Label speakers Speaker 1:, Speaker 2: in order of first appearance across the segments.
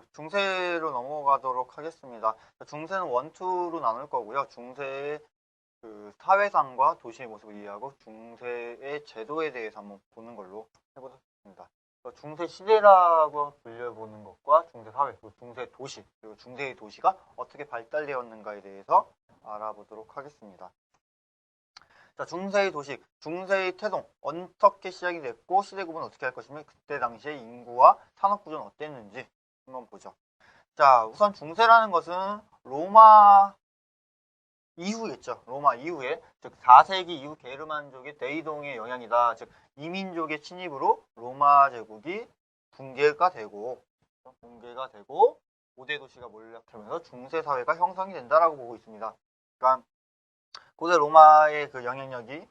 Speaker 1: 이제 중세로 넘어가도록 하겠습니다. 중세는 원투로 나눌 거고요. 중세의 그 사회상과 도시의 모습을 이해하고 중세의 제도에 대해서 한번 보는 걸로 해보겠습니다. 중세 시대라고 불려보는 것과 중세 사회, 그리고 중세 도시, 그리고 중세의 도시가 어떻게 발달되었는가에 대해서 알아보도록 하겠습니다. 자, 중세의 도시, 중세의 태동, 어떻게 시작이 됐고 시대 구분 어떻게 할 것이며 그때 당시의 인구와 산업 구조는 어땠는지 한번 보죠. 자, 우선 중세라는 것은 로마 이후겠죠. 로마 이후에, 즉 4세기 이후 게르만족의 대이동의 영향이다. 즉 이민족의 침입으로 로마 제국이 붕괴가 되고 고대 도시가 몰락하면서 중세 사회가 형성이 된다라고 보고 있습니다. 그러니까 고대 로마의 그 영향력이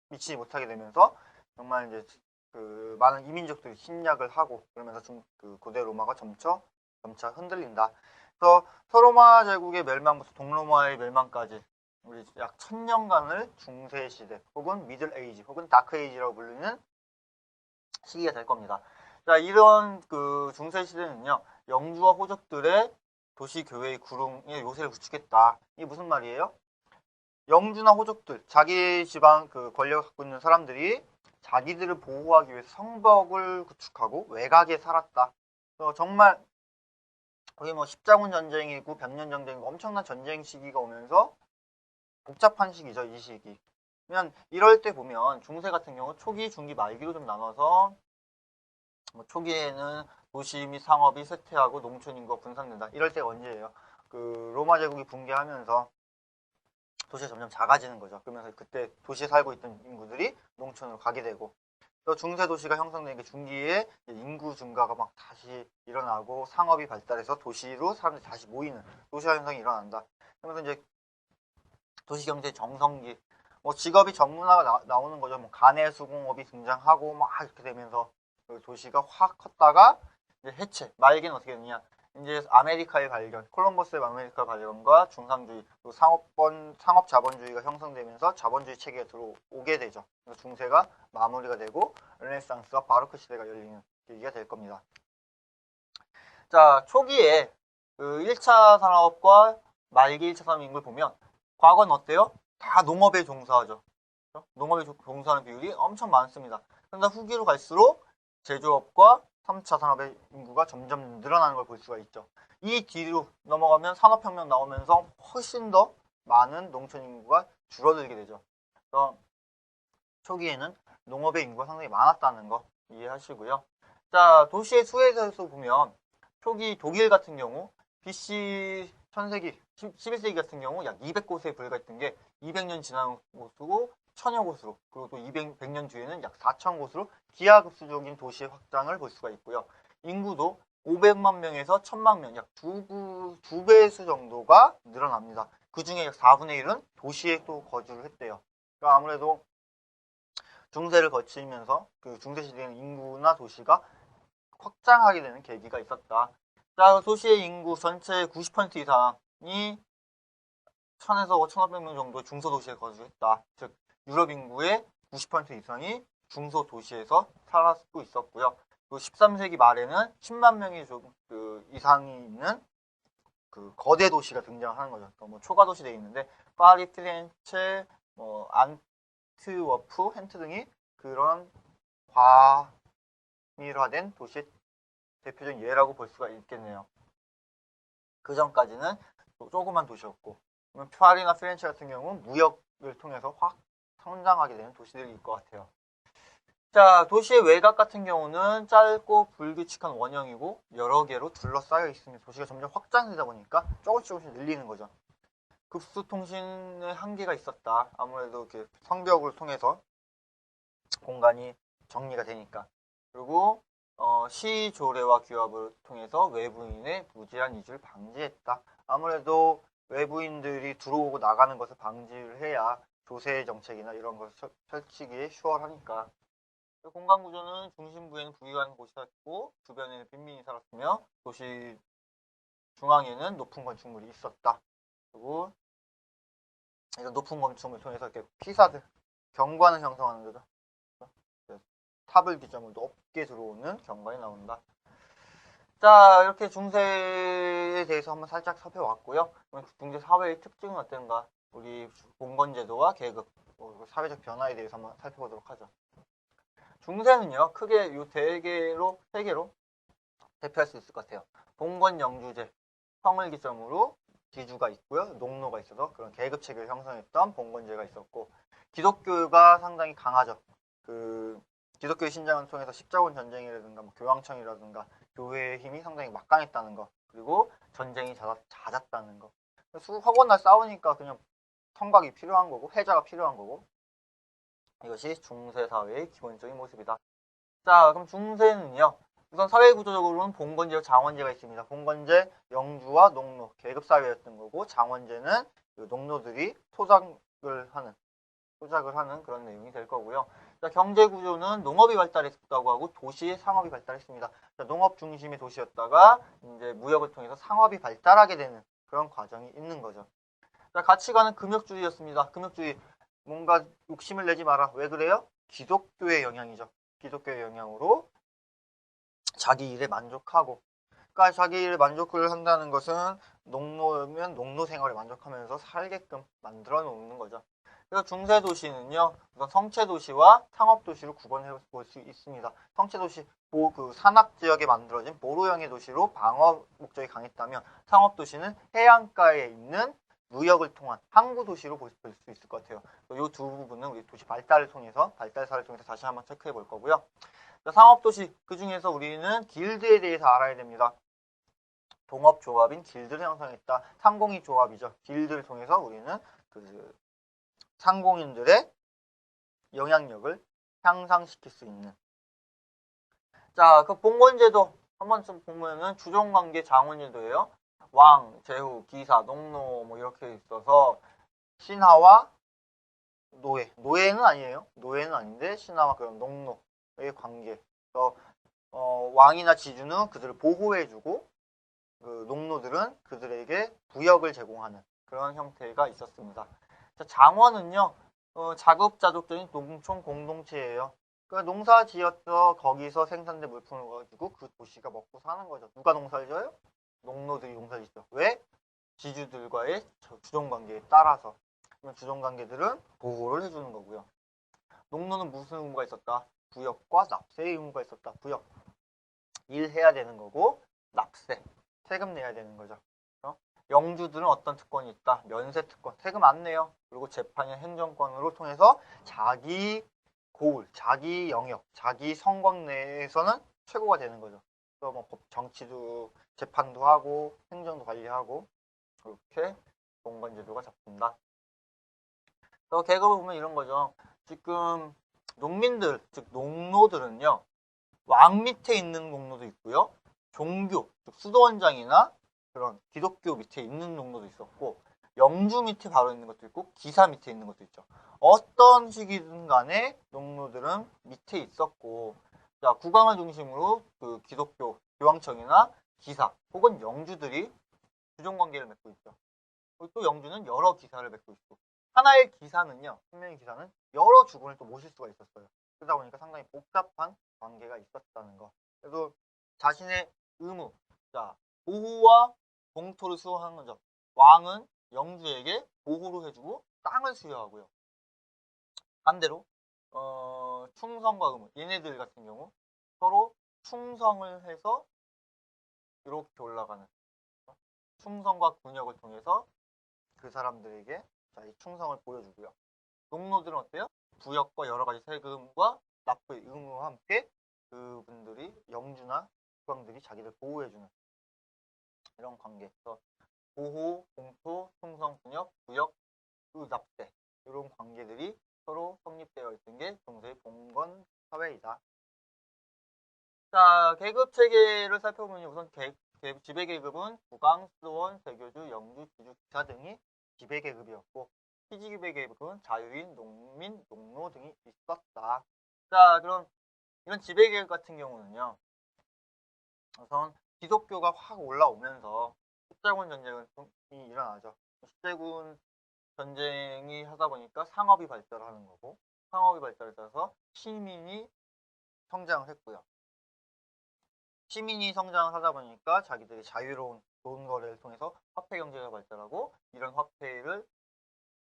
Speaker 1: 미치지 못하게 되면서 정말 이제 그 많은 이민족들이 침략을 하고 그러면서 좀 그 고대 로마가 점차 흔들린다. 그래서 서로마 제국의 멸망부터 동로마의 멸망까지 우리 약 1000년간을 중세 시대 혹은 미들 에이지 혹은 다크 에이지라고 불리는 시기가 될 겁니다. 자, 이런 그 중세 시대는요, 영주와 호족들의 도시 교회의 구릉의 요새를 구축했다. 이게 무슨 말이에요? 영주나 호족들, 자기 지방 그 권력을 갖고 있는 사람들이 자기들을 보호하기 위해서 성벽을 구축하고 외곽에 살았다. 정말 거의 뭐 십자군 전쟁이고 백년 전쟁이고 엄청난 전쟁 시기가 오면서 복잡한 시기죠, 이 시기. 그냥 이럴 때 보면 중세 같은 경우 초기, 중기, 말기로 좀 나눠서 뭐 초기에는 도시 및 상업이 쇠퇴하고 농촌 인구가 분산된다. 이럴 때가 언제예요? 그 로마 제국이 붕괴하면서 도시가 점점 작아지는 거죠. 그러면서 그때 도시에 살고 있던 인구들이 농촌으로 가게 되고 또 중세 도시가 형성된 게 중기에 인구 증가가 막 다시 일어나고 상업이 발달해서 도시로 사람들이 다시 모이는 도시화 현상이 일어난다. 그러면서 이제 도시 경제 정성기, 뭐 직업이 전문화가 나오는 거죠. 뭐 가내 수공업이 등장하고 막 이렇게 되면서 그 도시가 확 컸다가 이제 해체. 말기는 어떻게 되느냐? 이제 아메리카의 발견, 콜럼버스의 아메리카 발견과 중상주의, 그리고 상업 자본주의가 형성되면서 자본주의 체계가 들어오게 되죠. 그래서 중세가 마무리가 되고 르네상스와 바로크 시대가 열리는 계기가 될 겁니다. 자, 초기에 그 1차 산업과 말기 1차 산업 인구를 보면 과거는 어때요? 다 농업에 종사하죠. 그렇죠? 농업에 종사하는 비율이 엄청 많습니다. 그런데 후기로 갈수록 제조업과 3차 산업의 인구가 점점 늘어나는 걸 볼 수가 있죠. 이 뒤로 넘어가면 산업혁명 나오면서 훨씬 더 많은 농촌 인구가 줄어들게 되죠. 그래서 초기에는 농업의 인구가 상당히 많았다는 거 이해하시고요. 자, 도시의 수에 대해서 보면 초기 독일 같은 경우 BC 1000세기, 11세기 같은 경우 약 200곳에 불과했던 게 200년 지난 곳으로 1000여 곳으로, 그리고 또 100년 뒤에는 약 4000곳으로 기하급수적인 도시의 확장을 볼 수가 있고요. 인구도 500만 명에서 1000만 명, 약 두 배수 정도가 늘어납니다. 그 중에 약 4분의 1은 도시에 또 거주를 했대요. 그러니까 아무래도 중세를 거치면서 그 중세시대에는 인구나 도시가 확장하게 되는 계기가 있었다. 자, 도시의 인구 전체의 90% 이상이 1000에서 1500명 정도 중소도시에 거주했다. 즉 유럽 인구의 90% 이상이 중소도시에서 살았고 있었고요. 그 13세기 말에는 10만 명이 그 이상이 있는 그 거대 도시가 등장하는 거죠. 뭐 초가 도시 되어 있는데 파리, 피렌체, 뭐 안트워프, 헨트 등이 그런 과밀화된 도시의 대표적인 예라고 볼 수가 있겠네요. 그 전까지는 조그만 도시였고, 파리나 피렌체 같은 경우는 무역을 통해서 확 성장하게 되는 도시들일 것 같아요. 자, 도시의 외곽 같은 경우는 짧고 불규칙한 원형이고 여러 개로 둘러싸여 있습니다. 도시가 점점 확장되다 보니까 조금씩 늘리는 거죠. 급수통신의 한계가 있었다. 아무래도 이렇게 성벽을 통해서 공간이 정리가 되니까. 그리고 시조례와 규합을 통해서 외부인의 무제한 이주를 방지했다. 아무래도 외부인들이 들어오고 나가는 것을 방지를 해야 조세 정책이나 이런 것을 펼치기에 수월하니까. 공간 구조는 중심부에는 부유한 곳이 살았고 주변에는 빈민이 살았으며 도시 중앙에는 높은 건축물이 있었다. 그리고 이런 높은 건축물을 통해서 이렇게 피사들, 경관을 형성하는 거죠. 탑을 기점으로 높게 들어오는 경관이 나온다. 자, 이렇게 중세에 대해서 한번 살짝 살펴봤고요. 그럼 중세 사회의 특징은 어떤가? 우리 봉건제도와 계급, 사회적 변화에 대해서 한번 살펴보도록 하죠. 중세는요, 크게 요 세 개로 대표할 수 있을 것 같아요. 봉건 영주제, 성을 기점으로 기주가 있고요. 농노가 있어서 그런 계급 체계를 형성했던 봉건제가 있었고, 기독교가 상당히 강하죠. 기독교의 신장을 통해서 십자군 전쟁이라든가 교황청이라든가 교회의 힘이 상당히 막강했다는 거, 그리고 전쟁이 잦았다는 거. 허거나 싸우니까 그냥 성곽이 필요한 거고 패자가 필요한 거고, 이것이 중세 사회의 기본적인 모습이다. 자, 그럼 중세는요, 우선 사회 구조적으로는 봉건제와 장원제가 있습니다. 봉건제, 영주와 농노, 계급 사회였던 거고, 장원제는 농노들이 토작을 하는 그런 내용이 될 거고요. 자, 경제 구조는 농업이 발달했다고 하고 도시의 상업이 발달했습니다. 자, 농업 중심의 도시였다가 이제 무역을 통해서 상업이 발달하게 되는 그런 과정이 있는 거죠. 자, 가치관은 금욕주의였습니다. 금욕주의, 뭔가 욕심을 내지 마라. 왜 그래요? 기독교의 영향이죠. 기독교의 영향으로 자기 일에 만족하고, 그러니까 자기 일에 만족을 한다는 것은 농노면 농노 생활에 만족하면서 살게끔 만들어 놓는 거죠. 그래서 중세 도시는요, 우선 성체 도시와 상업 도시로 구분해 볼 수 있습니다. 성체 도시, 그 산악 지역에 만들어진 보로형의 도시로 방어 목적이 강했다면, 상업 도시는 해안가에 있는 무역을 통한 항구 도시로 볼 수 있을 것 같아요. 이 두 부분은 우리 도시 발달사를 통해서 다시 한번 체크해 볼 거고요. 상업도시, 그 중에서 우리는 길드에 대해서 알아야 됩니다. 동업조합인 길드를 형성했다. 상공인 조합이죠. 길드를 통해서 우리는 그 상공인들의 영향력을 향상시킬 수 있는. 자, 그 봉건제도 한번 좀 보면은 주종관계 장원제도예요. 왕, 제후, 기사, 농노 뭐 이렇게 있어서 신하와 노예는 아니에요. 노예는 아닌데 신하와 그런 농노의 관계. 왕이나 지주는 그들을 보호해주고, 그 농노들은 그들에게 부역을 제공하는 그런 형태가 있었습니다. 자, 장원은요, 자급자족적인 농촌 공동체예요. 그러니까 농사 지어서 거기서 생산된 물품을 가지고 그 도시가 먹고 사는 거죠. 누가 농사를 져요? 농노들이 농사를 짓죠. 왜? 지주들과의 주종관계에 따라서. 그러면 주종관계들은 보호를 해주는 거고요. 농노는 무슨 의무가 있었다? 부역과 납세의 의무가 있었다. 부역, 일해야 되는 거고, 납세, 세금 내야 되는 거죠. 영주들은 어떤 특권이 있다? 면세 특권, 세금 안 내요. 그리고 재판이나 행정권으로 통해서 자기 고을, 자기 영역, 자기 성곽 내에서는 최고가 되는 거죠. 또 뭐 정치도, 재판도 하고 행정도 관리하고, 그렇게 봉건제도가 잡힌다. 또 계급을 보면 이런 거죠. 지금 농민들, 즉 농노들은요, 왕 밑에 있는 농노도 있고요, 종교, 즉 수도원장이나 그런 기독교 밑에 있는 농노도 있었고, 영주 밑에 바로 있는 것도 있고, 기사 밑에 있는 것도 있죠. 어떤 시기든 간에 농노들은 밑에 있었고, 자, 국왕을 중심으로 그 기독교 교황청이나 기사 혹은 영주들이 주종관계를 맺고 있죠. 또 영주는 여러 기사를 맺고 있고, 하나의 기사는요, 한 명의 기사는 여러 주군을 또 모실 수가 있었어요. 그러다 보니까 상당히 복잡한 관계가 있었다는 거. 그래서 자신의 의무, 자, 보호와 공토를 수호하는 거죠. 왕은 영주에게 보호를 해주고 땅을 수여하고요. 반대로 충성과 의무, 얘네들 같은 경우 서로 충성을 해서 이렇게 올라가는, 충성과 군역을 통해서 그 사람들에게 이 충성을 보여주고요. 농노들은 어때요? 부역과 여러 가지 세금과 납부의 의무와 함께 그분들이, 영주나 국왕들이 자기를 보호해주는 이런 관계에서 보호, 공토, 충성, 분역, 부역, 납세, 이런 관계들이 서로 성립되어 있던 게 중세의 봉건 사회이다. 자, 계급 체계를 살펴보면 우선 지배계급은 국왕, 수도원, 세교주, 영주, 지주, 기사 등이 지배계급이었고, 피지계급은 자유인, 농민, 농노 등이 있었다. 자, 그럼 이런 지배계급 같은 경우는요, 우선 기독교가 확 올라오면서 십자군 전쟁이 일어나죠. 십자군 전쟁이 하다 보니까 상업이 발달하는 거고, 상업이 발달해서 시민이 성장을 했고요. 시민이 성장하다 보니까 자기들이 자유로운 돈 거래를 통해서 화폐 경제가 발달하고 이런 화폐를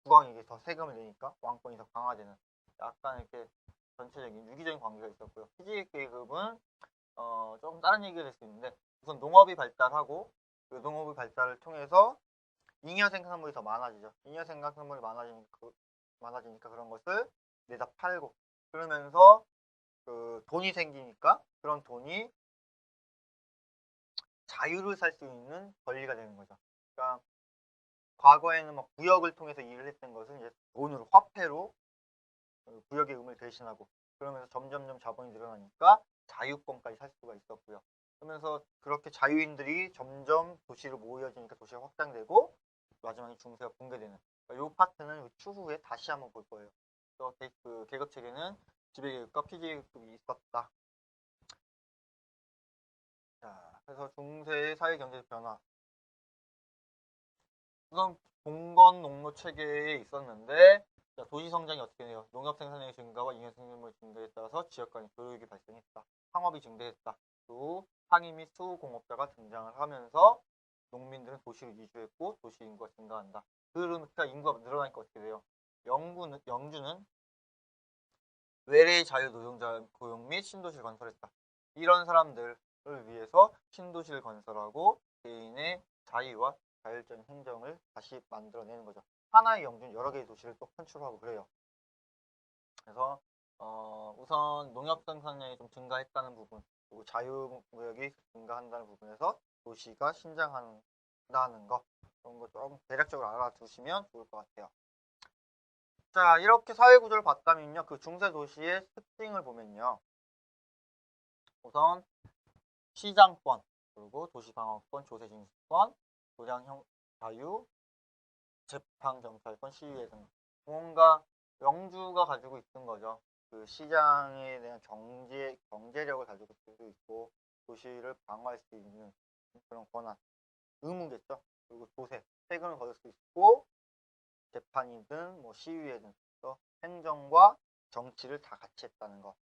Speaker 1: 국왕에게 더 세금을 내니까 왕권이 더 강화되는 약간 이렇게 전체적인 유기적인 관계가 있었고요. 피지 계급은 조금 다른 얘기를 할 수 있는데 우선 농업이 발달하고 그 농업의 발달을 통해서 잉여 생산물이 더 많아지죠. 잉여 생산물이 많아지니까 그런 것을 내다 팔고 그러면서 그 돈이 생기니까 그런 돈이 자유를 살 수 있는 권리가 되는 거죠. 그러니까 과거에는 막 구역을 통해서 일을 했던 것은 이제 돈으로 화폐로 구역의 의무를 대신하고 그러면서 점점점 자본이 늘어나니까 자유권까지 살 수가 있었고요. 그러면서 그렇게 자유인들이 점점 도시로 모여지니까 도시가 확장되고 마지막에 중세가 붕괴되는 그러니까 이 파트는 추후에 다시 한번 볼 거예요. 그래서 그 계급 체계는 지배계급과 피지계급이 있었다. 자, 그래서 중세의 사회 경제적 변화. 우선 봉건 농노 체계에 있었는데 자, 도시 성장이 어떻게 돼요? 농업 생산량의 증가와 잉여 생산물 증가에 따라서 지역 간의 교육이 발생했다. 상업이 증대했다. 또 상인 및 수공업자가 등장을 하면서 농민들은 도시로 이주했고 도시 인구가 증가한다. 그러니까 인구가 늘어나니까 어떻게 돼요? 영주는 외래의 자유 노동자 고용 및 신도시를 건설했다. 이런 사람들을 위해서 신도시를 건설하고 개인의 자유와 자율적인 행정을 다시 만들어내는 거죠. 하나의 영주는 여러 개의 도시를 또 컨트롤하고 그래요. 그래서 우선 농협 생산량이 좀 증가했다는 부분 그리고 자유무역이 증가한다는 부분에서 도시가 신장한다는 거 그런 거 좀 대략적으로 알아두시면 좋을 것 같아요. 자, 이렇게 사회구조를 봤다면요. 그 중세 도시의 특징을 보면요. 우선 시장권, 그리고 도시방어권, 조세징수권, 도량형 자유, 재판경찰권, 시위회 등 뭔가 영주가 가지고 있는 거죠. 그 시장에 대한 경제력을 가지고 있을 수 있고 도시를 방어할 수 있는 그런 권한, 의무겠죠. 그리고 조세, 세금을 거둘 수 있고 재판이든 뭐 시위회든 행정과 정치를 다 같이 했다는 거.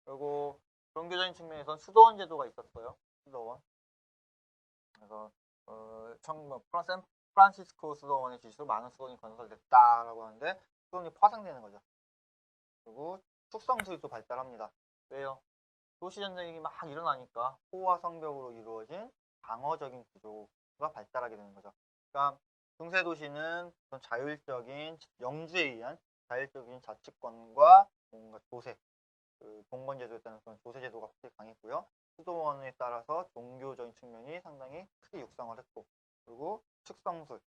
Speaker 1: 그리고 종교적인 측면에서는 수도원 제도가 있었어요. 수도원. 그래서 프란시스코 수도원의 지시로 많은 수도원이 건설됐다라고 하는데 수도원이 파생되는 거죠. 그리고 축성술이 또 발달합니다. 왜요? 도시전쟁이 막 일어나니까 호화 성벽으로 이루어진 방어적인 구조가 발달하게 되는 거죠. 그러니까 중세 도시는 자율적인 영주에 의한 자율적인 자치권과 뭔가 조세, 그 봉건제도에 따른 그런 조세제도가 확실히 강했고요. 수도원에 따라서 종교적인 측면이 상당히 크게 육성을 했고, 그리고 축성술,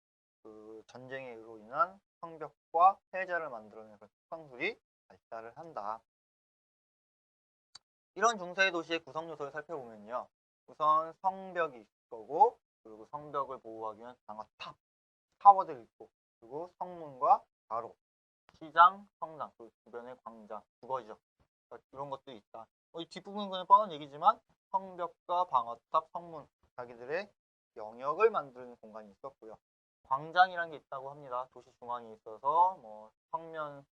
Speaker 1: 그 전쟁으로 인한 성벽과 해자를 만들어내는 그런 축성술이 발달을 한다. 이런 중세 도시의 구성 요소를 살펴보면요. 우선 성벽이 있을 거고, 그리고 성벽을 보호하기 위한 방어탑, 타워들이 있고, 그리고 성문과 가로, 시장, 성당, 그 주변의 광장, 주거지죠. 이런 것도 있다. 이 뒷부분은 그냥 뻔한 얘기지만 성벽과 방어탑, 성문, 자기들의 영역을 만드는 공간이 있었고요. 광장이라는 게 있다고 합니다. 도시 중앙에 있어서 뭐 성당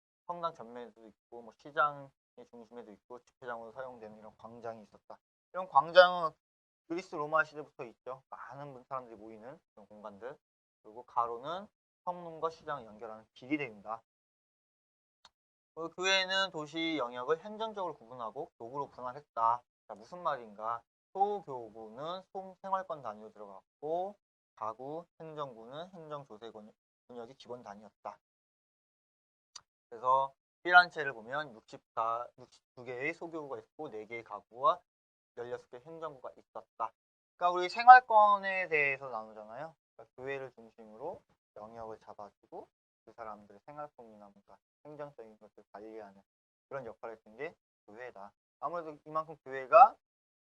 Speaker 1: 전면에도 있고 뭐 시장의 중심에도 있고 집회장으로 사용되는 이런 광장이 있었다. 이런 광장은 그리스 로마 시대부터 있죠. 많은 사람들이 모이는 그런 공간들. 그리고 가로는 성문과 시장을 연결하는 길이 됩니다. 그 외에는 도시 영역을 행정적으로 구분하고 교구로 분할했다. 자, 무슨 말인가? 소교구는 생활권 단위로 들어갔고 가구, 행정구는 행정조세 권역이 기본 단위였다. 그래서 피란체를 보면 62개의 소교구가 있고 4개의 가구와 16개 행정구가 있었다. 그러니까 우리 생활권에 대해서 나누잖아요. 그러니까 교회를 중심으로 영역을 잡아주고 그 사람들의 생활권이나 뭔가 행정적인 것을 관리하는 그런 역할을 했던 게 교회다. 아무래도 이만큼 교회가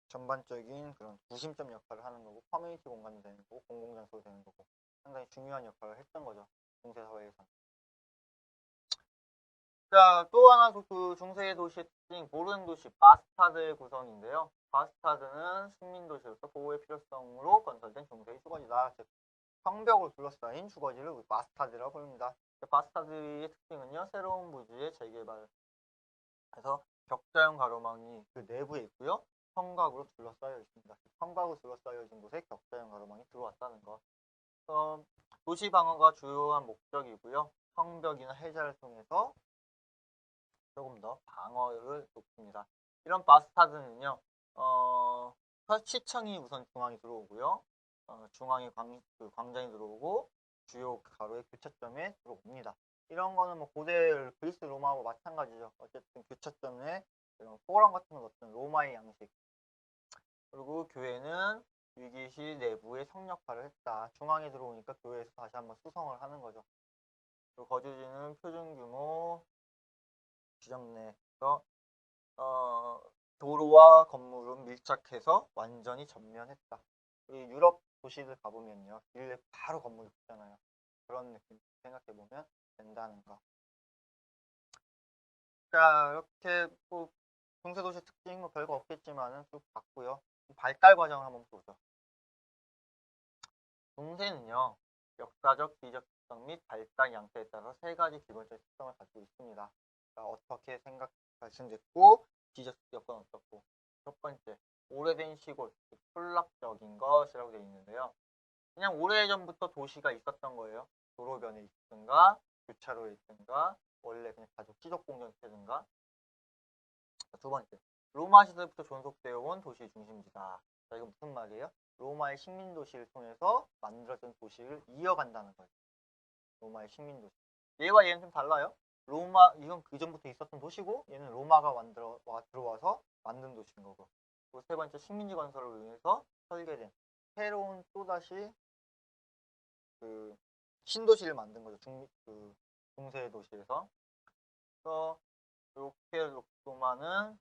Speaker 1: 전반적인 그런 구심점 역할을 하는 거고 커뮤니티 공간이 되는 거고 공공장소가 되는 거고 상당히 중요한 역할을 했던 거죠. 중세 사회에서는. 자, 또 하나 그 중세 도시의 특징 모르는 도시 바스타드의 구성인데요. 바스타드는 식민도시로서 보호의 필요성으로 건설된 중세의 주거지다. 즉 성벽으로 둘러싸인 주거지를 바스타드라고 부릅니다. 바스타드의 특징은요. 새로운 부지의 재개발 그래서 격자형 가로망이 그 내부에 있고요. 성곽으로 둘러싸여 있습니다. 성곽으로 둘러싸여진 곳에 격자형 가로망이 들어왔다는 것. 도시 방어가 주요한 목적이고요. 성벽이나 해자를 통해서 조금 더 방어를 높입니다. 이런 바스타드는요, 시청이 우선 중앙에 들어오고요. 중앙에 광장이 들어오고 주요 가로의 교차점에 들어옵니다. 이런 거는 뭐 고대 그리스 로마하고 마찬가지죠. 어쨌든 교차점에 이런 포럼 같은 거 넣었던 로마의 양식. 그리고 교회는 위기시 내부의 성역화를 했다. 중앙에 들어오니까 교회에서 다시 한번 수성을 하는 거죠. 그리고 거주지는 표준 규모 지정 내에서 도로와 건물은 밀착해서 완전히 전면했다. 우리 유럽 도시들 가보면요, 길에 바로 건물이 있잖아요. 그런 느낌 생각해보면 된다는 거. 자, 이렇게 뭐 중세도시 특징 뭐 별거 없겠지만은 쭉 봤고요. 발달 과정을 한번 보죠. 중세는요, 역사적, 기적 특성 및 발달 양태에 따라 세 가지 기본적인 특성을 가지고 있습니다. 자, 어떻게 발생됐고 기적 여건은 어떻고. 첫 번째, 오래된 시골, 촌락적인 것이라고 되어 있는데요. 그냥 오래전부터 도시가 있었던 거예요. 도로변에 있든가 교차로에 있든가 원래 그냥 가족 지적 공동체든가. 두 번째, 로마 시대부터 존속되어 온 도시 중심지다. 자, 이건 무슨 말이에요? 로마의 식민도시를 통해서 만들어진 도시를 이어간다는 거예요. 로마의 식민도시. 얘와 얘는 좀 달라요. 이건 그 전부터 있었던 도시고, 얘는 로마가 들어와서 만든 도시인 거고. 그리고 세 번째, 식민지 건설을 위해서 설계된 새로운 또다시 그 신도시를 만든 거죠. 중세 도시에서. 그래서 이렇게 로마는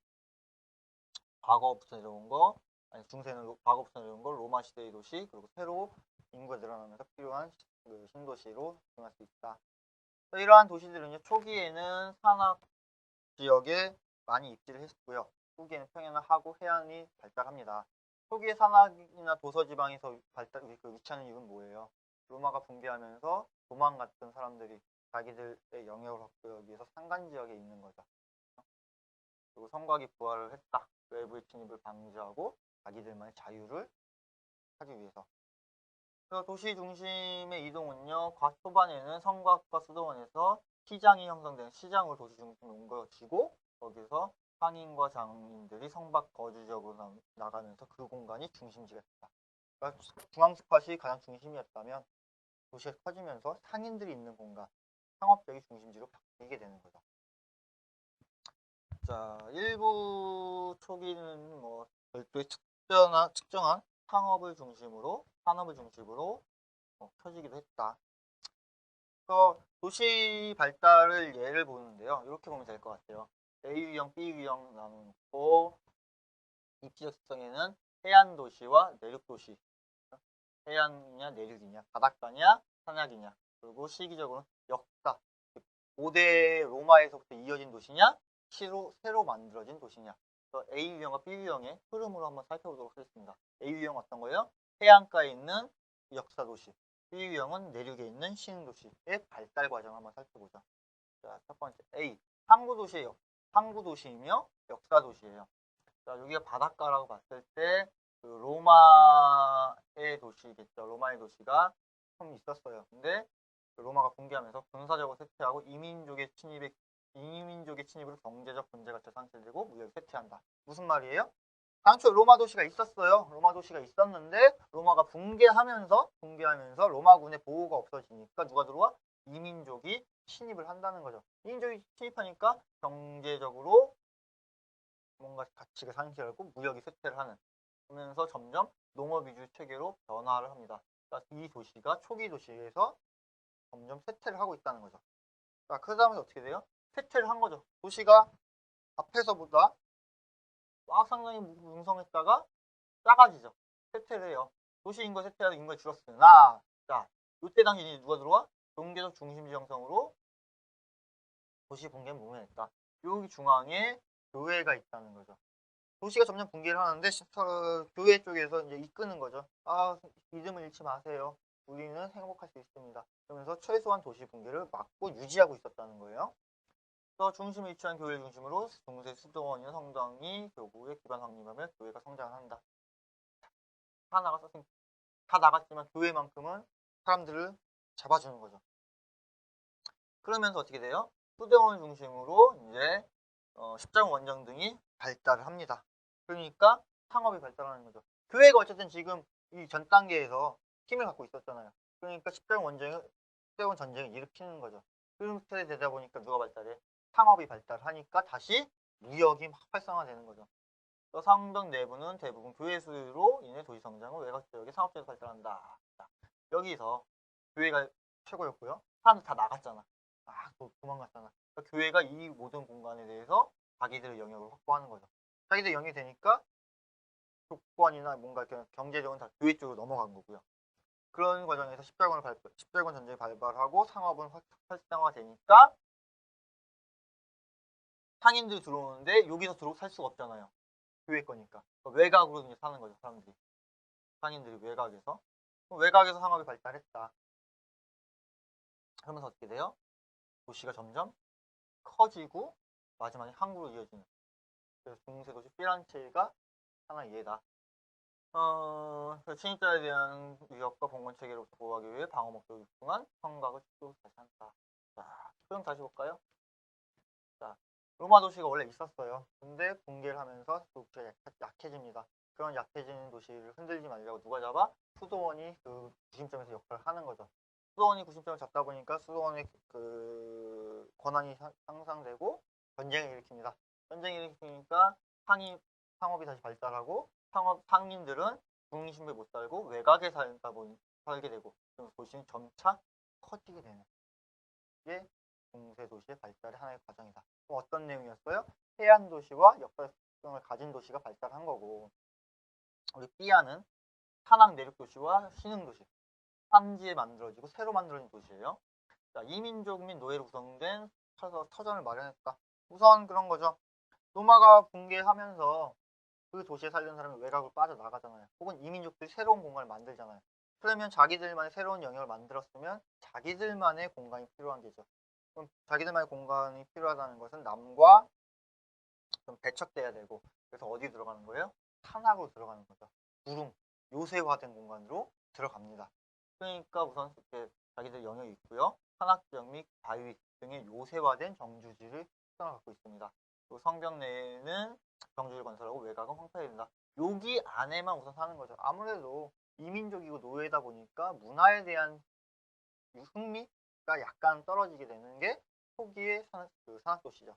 Speaker 1: 과거부터 내려온 거, 아니 중세는 과거부터 내려온 거, 로마 시대의 도시, 그리고 새로 인구가 늘어나면서 필요한 신도시로 정할 수 있다. 이러한 도시들은요, 초기에는 산악 지역에 많이 입지를 했고요. 후기에는 평야하고 해안이 발달합니다. 초기에 산악이나 도서지방에서 위치하는 이유는 뭐예요? 로마가 붕괴하면서 도망갔던 사람들이 자기들의 영역을 확보하기 위해서 산간지역에 있는 거죠. 그리고 성곽이 부활을 했다. 외부의 침입을 방지하고 자기들만의 자유를 하기 위해서. 그래서 도시 중심의 이동은요, 초반에는 성곽과 수도원에서 시장이 형성되는 시장으로 도시 중심으로 온 것이고, 거기서 상인과 장인들이 성곽 거주지역으로 나가면서 그 공간이 중심지가 됐다. 그러니까 중앙 스팟이 가장 중심이었다면 도시가 커지면서 상인들이 있는 공간, 상업적인 중심지로 바뀌게 되는 거죠. 자, 일부 초기는 뭐 별도의 특정한 산업을 중심으로 켜지기도 했다. 그래서 도시 발달을 예를 보는데요. 이렇게 보면 될 것 같아요. A유형, B유형 나누고 입지적 특성에는 해안 도시와 내륙 도시. 해안이냐 내륙이냐, 바닷가냐 산약이냐, 그리고 시기적으로는 역사, 고대 로마에서부터 이어진 도시냐, 새로 만들어진 도시냐. 그래서 A유형과 B유형의 흐름으로 한번 살펴보도록 하겠습니다. A유형 어떤 거예요? 해안가에 있는 역사 도시, B유형은 내륙에 있는 시흥도시의 발달 과정을 한번 살펴보자. 자, 첫 번째 A, 항구도시예요. 항구도시이며 역사도시예요. 자, 여기가 바닷가라고 봤을 때 로마의 도시겠죠. 로마의 도시가 좀 있었어요. 근데 로마가 붕괴하면서 군사적으로 쇠퇴하고 이민족의 침입으로 경제적 문제가 재산실되고 무역이 쇠퇴한다. 무슨 말이에요? 당초에 로마 도시가 있었어요. 로마 도시가 있었는데 로마가 붕괴하면서 로마군의 보호가 없어지니까 누가 들어와? 이민족이 침입을 한다는 거죠. 이민족이 침입하니까 경제적으로 뭔가 가치가 상실하고 무역이 쇠퇴를 하는, 그러면서 점점 농업 위주 체계로 변화를 합니다. 그러니까 이 도시가 초기 도시에서 점점 쇠퇴를 하고 있다는 거죠. 자, 그 다음에 어떻게 돼요? 쇠퇴를 한 거죠. 도시가 앞에서보다 막 상당히 뭉성했다가 작아지죠. 쇠퇴를 해요. 도시 인구가 쇠퇴하다 인구가 줄었으나, 자, 이때 당시 누가 들어와? 경제적 중심지 형성으로 도시 붕괴 무명했다. 여기 중앙에 교회가 있다는 거죠. 도시가 점점 붕괴를 하는데 교회 쪽에서 이제 이끄는 거죠. 믿음을 잃지 마세요. 우리는 행복할 수 있습니다. 그러면서 최소한 도시 붕괴를 막고 유지하고 있었다는 거예요. 그래서 중심에 위치한 교회를 중심으로 중세 수도원이나 성당이 교구의 기반 확립하며 교회가 성장한다. 다 나갔었으니 다 나갔지만 교회만큼은 사람들을 잡아주는 거죠. 그러면서 어떻게 돼요? 수도원을 중심으로 이제 십자군 원정 등이 발달을 합니다. 그러니까 상업이 발달하는 거죠. 교회가 어쨌든 지금 이 전 단계에서 힘을 갖고 있었잖아요. 그러니까 십자군 전쟁을 일으키는 거죠. 그렇게 되다 보니까 누가 발달해? 상업이 발달하니까 다시 무역이 막 활성화되는 거죠. 성벽 내부는 대부분 교회 수로 인해 도시 성장은 외곽 지역의 상업적으로 발달한다. 자, 여기서 교회가 최고였고요. 사람들 다 나갔잖아. 도망갔잖아. 그러니까 교회가 이 모든 공간에 대해서 자기들의 영역을 확보하는 거죠. 자기들 영역이 되니까 조건이나 뭔가 경제적은 다 교회 쪽으로 넘어간 거고요. 그런 과정에서 십자군 전쟁이 발발하고 상업은 활성화되니까 상인들이 들어오는데 여기서 살 수가 없잖아요. 교회 거니까. 외곽으로 이제 사는 거죠, 사람들이. 상인들이 외곽에서. 외곽에서 상업이 발달했다. 그러면서 어떻게 돼요? 도시가 점점 커지고 마지막에 항구로 이어지는. 그래서 중세 도시 피란체가 하나의 예다. 침입자에 대한 위협과 봉건 체계로부터 보호하기 위해 방어 목적이 있지만 성곽을 축소 다시 한다. 자, 표정 다시 볼까요? 자, 로마 도시가 원래 있었어요. 근데 붕괴를 하면서 도시가 약해집니다. 그런 약해진 도시를 흔들지 말라고 누가 잡아? 수도원이 그 구심점에서 역할을 하는 거죠. 수도원이 구심점을 잡다 보니까 수도원의 그 권한이 상상되고 전쟁을 일으킵니다. 전쟁을 일으키니까 상업이 다시 발달하고 상인들은 중심부에 못 살고 외곽에 살게 되고 도시는 점차 커지게 되는 게 중세 도시의 발달의 하나의 과정이다. 그럼 어떤 내용이었어요? 해안 도시와 역사성을 가진 도시가 발달한 거고, 우리 삐아는 산악 내륙 도시와 신흥 도시, 산지에 만들어지고 새로 만들어진 도시예요. 자, 이민족 및 노예로 구성된 터전을 마련했다. 우선 그런 거죠. 로마가 붕괴하면서 그 도시에 살던 사람이 외곽으로 빠져나가잖아요. 혹은 이민족들이 새로운 공간을 만들잖아요. 그러면 자기들만의 새로운 영역을 만들었으면 자기들만의 공간이 필요한 게죠. 그럼 자기들만의 공간이 필요하다는 것은 남과 좀 배척돼야 되고, 그래서 어디 들어가는 거예요? 산악으로 들어가는 거죠. 구름, 요새화된 공간으로 들어갑니다. 그러니까 우선 이렇게 자기들 영역이 있고요. 산악 지역 및 바위 등의 요새화된 정주지를 특성을 갖고 있습니다. 그리고 성벽 내에는 정주를 건설하고 외곽은 황폐해진다. 여기 안에만 우선 사는 거죠. 아무래도 이민족이고 노예다 보니까 문화에 대한 흥미가 약간 떨어지게 되는 게 초기의 산악도시죠.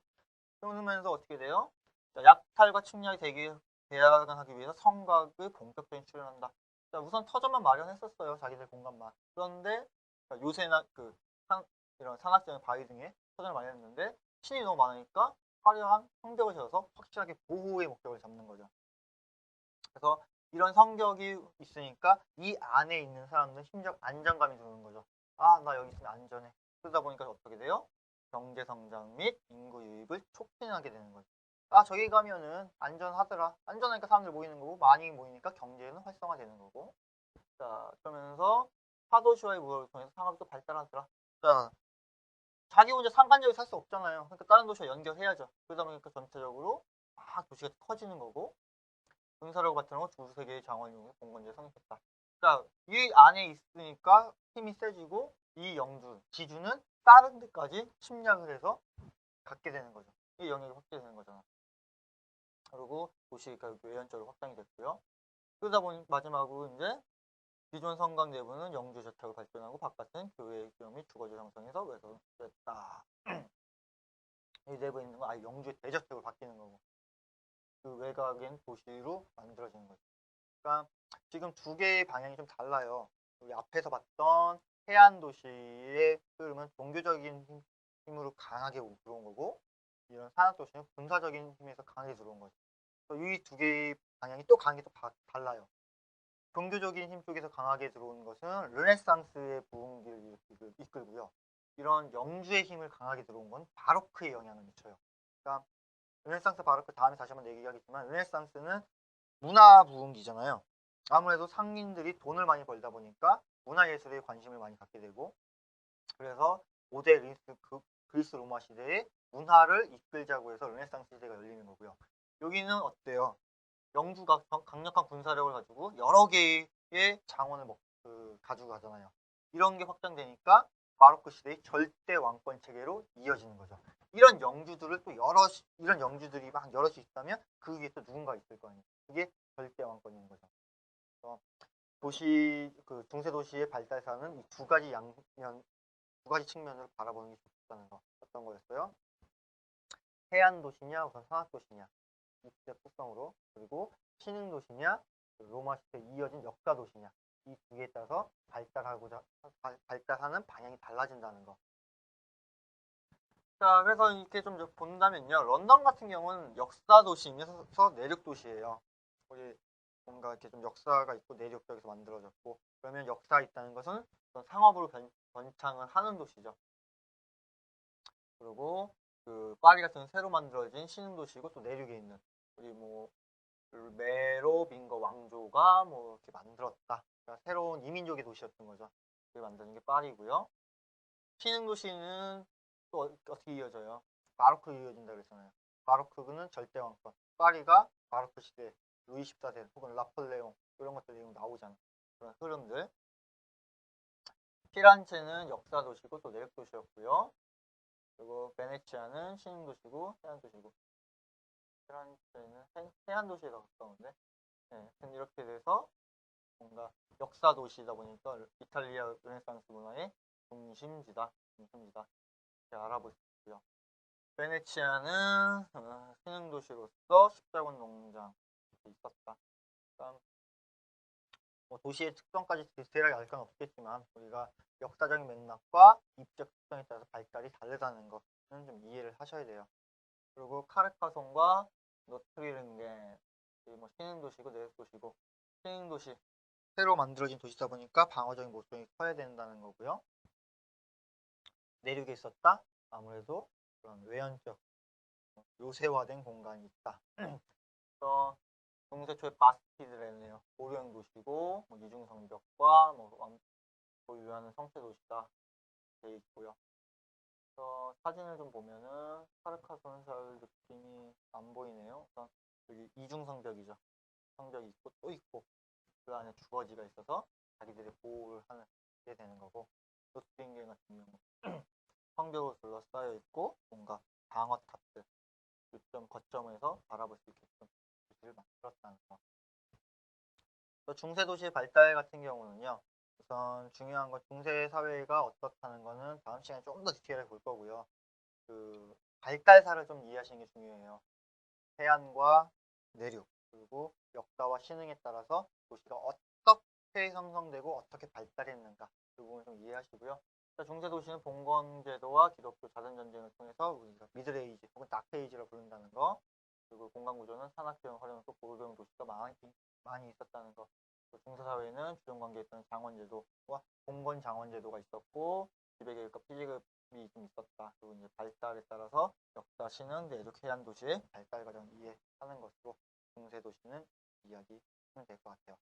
Speaker 1: 그러면서 어떻게 돼요? 자, 약탈과 침략이 대항하기 위해서 성곽을 본격적인 출연한다. 자, 우선 터전만 마련했었어요. 자기들 공간만. 그런데 요새나 이런 산악지역 바위 등에 터전을 마련했는데 신이 너무 많으니까 화려한 성벽을 세워서 확실하게 보호의 목적을 잡는 거죠. 그래서 이런 성격이 있으니까 이 안에 있는 사람들은 심적 안정감이 드는 거죠. 나 여기 있으면 안전해. 그러다 보니까 어떻게 돼요? 경제 성장 및 인구 유입을 촉진하게 되는 거죠. 저기 가면은 안전하더라. 안전하니까 사람들 모이는 거고, 많이 모이니까 경제는 활성화되는 거고. 자, 그러면서 타도시와의 무역을 통해서 상업이 또 발달하더라. 자, 자기 혼자 상관적으로 살 수 없잖아요. 그러니까 다른 도시와 연결해야죠. 그러다 보니까 전체적으로 도시가 커지는 거고, 군사력 같은 거 두세 개의 장원을 이용해 공건제에 성립했다. 그러니까 이 안에 있으니까 힘이 세지고, 이 지주는 다른 데까지 침략을 해서 갖게 되는 거죠. 이 영역이 확대되는 거잖아. 그리고 도시가 외연적으로 확장이 됐고요. 그러다 보니 마지막으로 이제 기존 성곽 내부는 영주 저택을 발전하고 바깥은 교회 기업 및 주거지 형성해서 외선됐다. 이 내부에 있는 건 아예 영주의 대저택으로 바뀌는 거고, 그 외곽엔 도시로 만들어지는 거죠. 그러니까 지금 두 개의 방향이 좀 달라요. 우리 앞에서 봤던 해안 도시의 흐름은 종교적인 힘으로 강하게 들어온 거고, 이런 산악 도시는 군사적인 힘에서 강하게 들어온 거죠. 이 두 개의 방향이 또 강하게 또 달라요. 종교적인 힘 쪽에서 강하게 들어오는 것은 르네상스의 부흥기를 이끌고요. 이런 영주의 힘을 강하게 들어온 건 바로크의 영향을 미쳐요. 그러니까 르네상스 바로크 다음에 다시 한번 얘기하겠지만, 르네상스는 문화 부흥기잖아요. 아무래도 상인들이 돈을 많이 벌다 보니까 문화예술에 관심을 많이 갖게 되고, 그래서 고대 그리스 로마 시대에 문화를 이끌자고 해서 르네상스 시대가 열리는 거고요. 여기는 어때요? 영주가 강력한 군사력을 가지고 여러 개의 장원을 가지고 가잖아요. 이런 게 확장되니까 바로크 시대의 절대 왕권 체계로 이어지는 거죠. 이런 영주들을 또 이런 영주들이 막 여럿이 있다면 그 위에 또 누군가 있을 거 아니에요. 그게 절대 왕권인 거죠. 그 중세 도시의 발달사는 이 두 가지 측면으로 바라보는 게 좋다는 거. 어떤 거였어요? 해안 도시냐, 우선 산악 도시냐, 입지적 특성으로, 그리고 신흥 도시냐, 로마 시대 이어진 역사 도시냐, 이 두 개에 따라서 발달하는 방향이 달라진다는 거. 자, 그래서 이렇게 좀 본다면요, 런던 같은 경우는 역사 도시이면서 내륙 도시예요. 거기 뭔가 이렇게 좀 역사가 있고 내륙적에서 만들어졌고, 그러면 역사가 있다는 것은 상업으로 번창을 하는 도시죠. 그리고 그 파리 같은 새로 만들어진 신흥 도시고 또 내륙에 있는 우리 뭐 메로빙거 왕조가 뭐 이렇게 만들었다. 그러니까 새로운 이민족의 도시였던 거죠. 그게 만드는 게 파리고요. 신흥 도시는 또 어떻게 이어져요? 바로크 이어진다 그랬잖아요. 바로크는 절대 왕권. 파리가 바로크 시대 루이 14세 혹은 나폴레옹 이런 것들이 나오잖아요. 그런 흐름들. 피란체는 역사 도시고 또 내륙 도시였고요. 그리고 베네치아는 신흥 도시고 해안 도시고. 피란체는 해안 도시에 더 가까운데. 네, 이렇게 돼서 뭔가 역사 도시다 보니까 이탈리아 르네상스 문화의 중심지다. 이렇게 알아볼 수 있고요. 베네치아는 신흥 도시로서 십자군 농장 있었다. 그다음 뭐 도시의 특성까지 디테일하게 알 건 없겠지만 우리가 역사적인 맥락과 입지적 특성에 따라서 발달이 다르다는 것은 좀 이해를 하셔야 돼요. 그리고 카르카손과 노트리른게 뭐 신흥 도시고 내륙 도시고 신흥 도시 새로 만들어진 도시다 보니까 방어적인 모성이 커야 된다는 거고요. 내륙에 있었다. 아무래도 그런 외연적 요새화된 공간이 있다. 그래서 중세 초의 바스티드래네요. 고령 도시고 뭐 이중성벽과 뭐 보유하는 성체 도시다 되어 있고요. 그래서 사진을 좀 보면은 카르카손 느낌이 안 보이네요. 우선 여기 이중성벽이죠. 성벽이 있고 또 있고 그 안에 주거지가 있어서 자기들의 보호를 하게 되는 거고, 노트링겐 같은 경우 성벽으로 둘러싸여 있고 뭔가 방어탑들 거점에서 바라볼 수 있게끔 도시를 만들었다는 거. 중세 도시의 발달 같은 경우는요, 우선 중요한 건 중세 사회가 어떻다는 거는 다음 시간에 좀 더 디테일하게 볼 거고요. 그 발달사를 좀 이해하시는 게 중요해요. 해안과 내륙 그리고 역사와 신흥에 따라서 도시가 어떻게 형성되고 어떻게 발달했는가 그 부분을 좀 이해하시고요. 중세 도시는 봉건 제도와 기독교 자선 전쟁을 통해서 우리가 미들에이지 혹은 다크에이지로 부른다는 거, 그리고 공간 구조는 산악형 활용도 고도형 도시가 많이 있었다는 거. 중세 사회는 주종 관계에 있던 장원 제도와 봉건 장원 제도가 있었고 지배계급과 피지급이 좀 있었다. 그리고 이제 발달에 따라서 역사, 신흥, 내륙, 해안 도시의 발달 과정을 이해하는 것으로 중세 도시는 이야기하면 될 것 같아요.